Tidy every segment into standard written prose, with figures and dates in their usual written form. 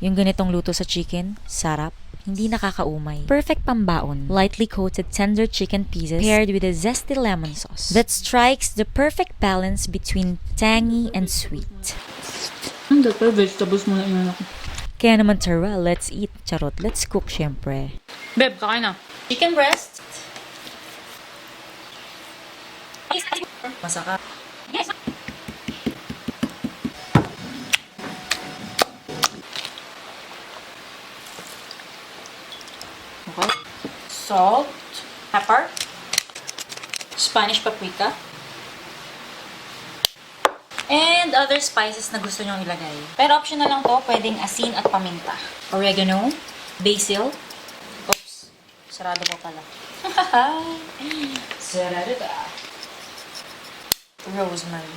Yung ganitong luto sa chicken, sarap. Hindi nakakaumay. Perfect pambaon. Lightly coated tender chicken pieces paired with a zesty lemon sauce that strikes the perfect balance between tangy and sweet. Pero vegetables muna inan ako. Kaya naman, Tara, let's eat. Charot, let's cook syempre. Beb, kakain na. Chicken breast. Masaka. Yes. Okay. Salt, pepper, Spanish paprika, and other spices na gusto nyong ilagay. Pero optional lang to, pwedeng asin at paminta. Oregano, basil. Oops, sarado po pala. Sarado ka. Rosemary.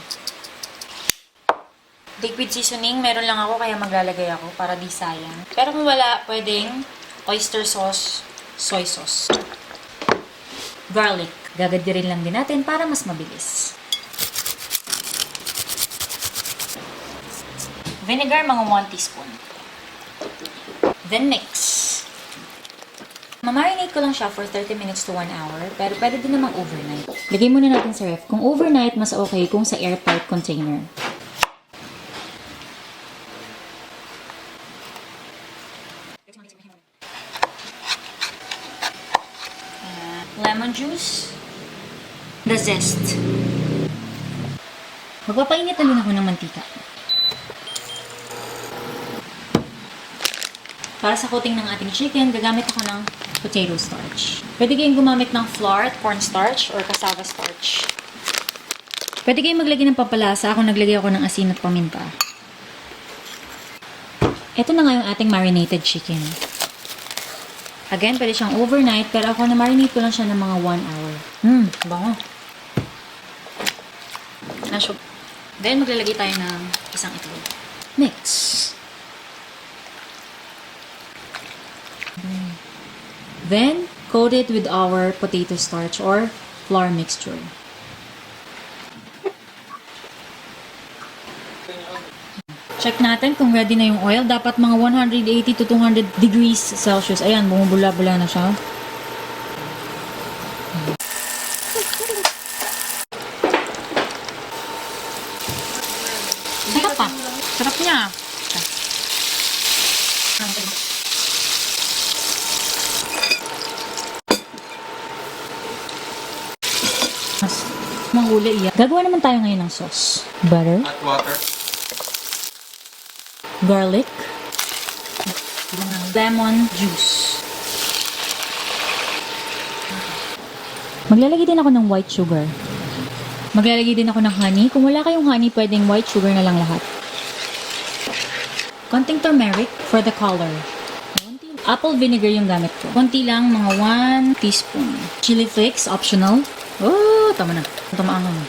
Liquid seasoning, meron lang ako kaya maglalagay ako para di sayang. Pero kung wala, pwedeng oyster sauce, soy sauce. Garlic. Gagadirin lang din natin para mas mabilis. Vinegar, mga 1 teaspoon. Then mix. Mamarinate ko lang siya for 30 minutes to 1 hour, pero pwede din namang overnight. Lagay muna natin sa ref. Kung overnight, mas okay kung sa airtight container. Lemon juice. The zest. Magpapainit na din ako ng mantika. Para sa coating ng ating chicken, gagamit ako ng potato starch. Pwede kayong gumamit ng flour at cornstarch or cassava starch. Pwede kayong maglagay ng pampalasa. Ako naglagay ako ng asin at paminta. Ito na nga yung ating marinated chicken. Again, pwede siyang overnight, pero ako na-marinate ko lang siya ng mga 1 hour. Bango. Then, maglalagay tayo ng isang itlog. Mix. Then, coat it with our potato starch or flour mixture. Check natin kung ready na yung oil. Dapat mga 180 to 200 degrees Celsius. Ayan, bumubula-bula na siya. Sarap pa. Sarap niya. Mas mahuli iyan. Gagawa naman tayo ngayon ng sauce. Butter. Hot water. Garlic, lemon juice. Maglalagay din ako ng white sugar. Maglalagay din ako ng honey. Kung wala kayong honey, pwedeng white sugar na lang lahat. Konting turmeric for the color. Apple vinegar yung gamit ko. Konti lang, mga 1 teaspoon. Chili flakes, optional. Oh, tama na. Tamaan mo.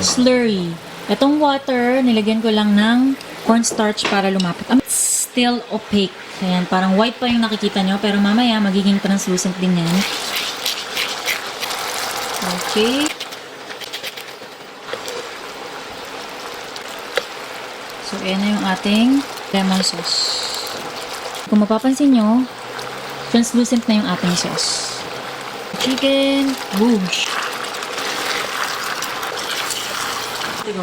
Slurry. Itong water, nilagyan ko lang ng cornstarch para lumapit. It's still opaque. Ayan, parang white pa yung nakikita nyo, pero mamaya magiging translucent din yan. Okay. So, ayan na yung ating lemon sauce. Kung mapapansin nyo, translucent na yung ating sauce. Chicken, boom. Go.